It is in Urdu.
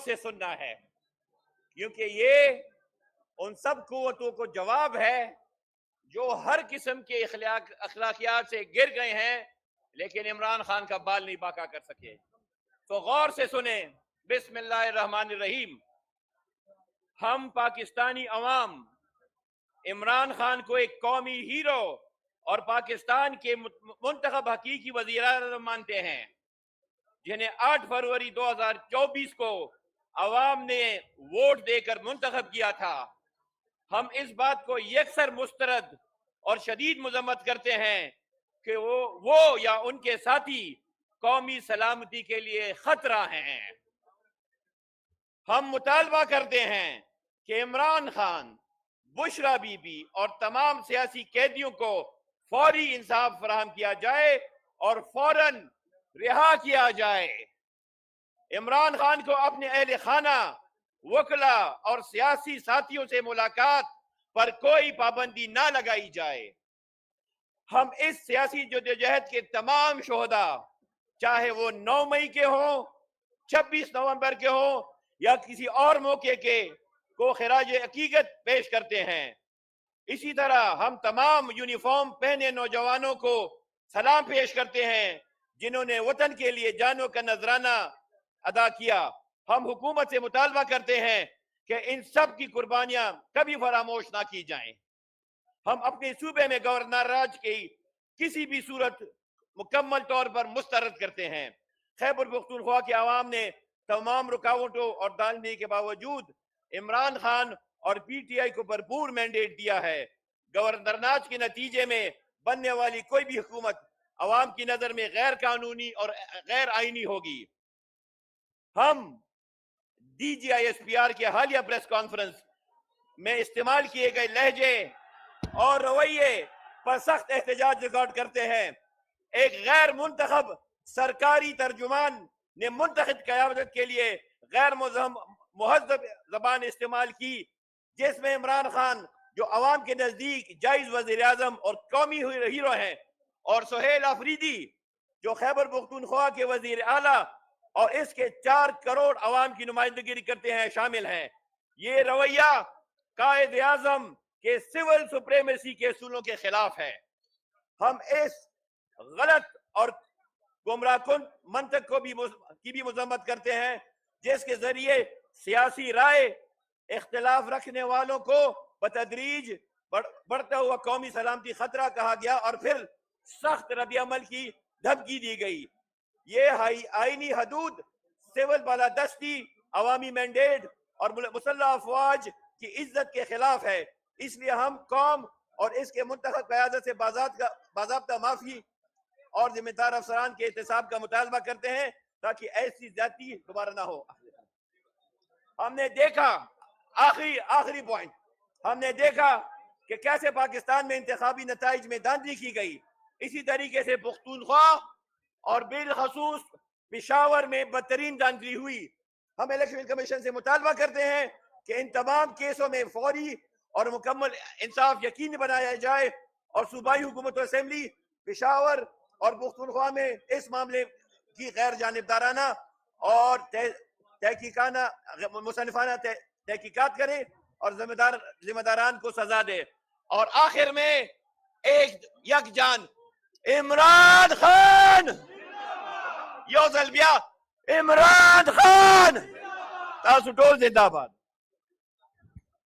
سے سننا ہے، کیونکہ یہ ان سب قوتوں کو جواب ہے جو ہر قسم کے اخلاقیات سے گر گئے ہیں لیکن عمران خان کا بال نہیں باقا کر سکے۔ تو غور سے سنیں، بسم اللہ الرحمن الرحیم۔ ہم پاکستانی عوام عمران خان کو ایک قومی ہیرو اور پاکستان کے منتخب حقیقی وزیر اعظم مانتے ہیں، جنہیں 8 فروری 2024 کو عوام نے ووٹ دے کر منتخب کیا تھا۔ ہم اس بات کو یکسر مسترد اور شدید مذمت کرتے ہیں کہ وہ یا ان کے ساتھی قومی سلامتی کے لیے خطرہ ہیں۔ ہم مطالبہ کرتے ہیں کہ عمران خان، بشرا بی بی اور تمام سیاسی قیدیوں کو فوری انصاف فراہم کیا جائے اور فوراً رہا کیا جائے۔ عمران خان کو اپنے اہل خانہ، وکلاء اور سیاسی ساتھیوں سے ملاقات پر کوئی پابندی نہ لگائی جائے۔ ہم اس سیاسی جدوجہد کے تمام شہداء، چاہے وہ 9 مئی کے ہوں، 26 نومبر کے ہوں یا کسی اور موقع کے، کو خراج عقیدت پیش کرتے ہیں۔ اسی طرح ہم تمام یونیفارم پہنے نوجوانوں کو سلام پیش کرتے ہیں جنہوں نے وطن کے لیے جانوں کا نذرانہ ادا کیا۔ ہم حکومت سے مطالبہ کرتے ہیں کہ ان سب کی قربانیاں کبھی فراموش نہ کی جائیں۔ ہم اپنے صوبے میں گورنر راج کی کسی بھی صورت مکمل طور پر مسترد کرتے ہیں۔ خیبر پختونخوا کے عوام نے تمام رکاوٹوں اور دالنے کے باوجود عمران خان اور پی ٹی آئی کو بھرپور مینڈیٹ دیا ہے۔ گورنر ناج کے نتیجے میں بننے والی کوئی بھی حکومت عوام کی نظر میں غیر قانونی اور غیر آئینی ہوگی۔ ہم D G I S P R کے حالیہ پریس کانفرنس میں استعمال کیے گئے لہجے اور رویے پر سخت احتجاج ریکارڈ کرتے ہیں۔ ایک غیر منتخب سرکاری ترجمان نے منتخب قیادت کے لیے غیر مہذب زبان استعمال کی، جس میں عمران خان جو عوام کے نزدیک جائز وزیر اعظم اور قومی ہیرو ہیں، اور سہیل آفریدی جو خیبر پختونخوا کے وزیر اعلیٰ اور اس کے 4 کروڑ عوام کی نمائندگی کرتے ہیں، شامل ہیں۔ یہ رویہ قائد اعظم کے سول سپریمیسی کے اصولوں کے خلاف ہے۔ ہم اس غلط اور گمراہ کن منطق کی بھی مذمت کرتے ہیں جس کے ذریعے سیاسی رائے اختلاف رکھنے والوں کو بتدریج بڑھتا ہوا قومی سلامتی خطرہ کہا گیا اور پھر سخت رد عمل کی دھمکی دی گئی۔ یہ آئینی حدود، سول بالادستی، عوامی مینڈیٹ اور مسلح افواج کی عزت کے خلاف ہے۔ اس لیے ہم قوم اور اس کے منتخب قیادت سے باضابطہ معافی اور ذمہ دار افسران کے احتساب کا مطالبہ کرتے ہیں تاکہ ایسی زیادتی دوبارہ نہ ہو۔ ہم نے دیکھا، آخری پوائنٹ، ہم نے دیکھا کہ کیسے پاکستان میں انتخابی نتائج میں دھاندلی کی گئی۔ اسی طریقے سے پختونخوا اور بالخصوص پشاور میں بدترین دھاندلی ہوئی۔ ہم الیکشن کمیشن سے مطالبہ کرتے ہیں کہ ان تمام کیسوں میں فوری اور مکمل انصاف یقینی بنایا جائے اور صوبائی حکومت و اسمبلی پشاور اور پختونخوا میں اس معاملے کی غیر جانبدارانہ اور تحقیقانہ مصنفانہ تحقیقات کرے اور ذمہ داران کو سزا دے۔ اور آخر میں ایک یکجان عمران خان، یوزل بیا عمران خان، تاسو ټول زندہ باد۔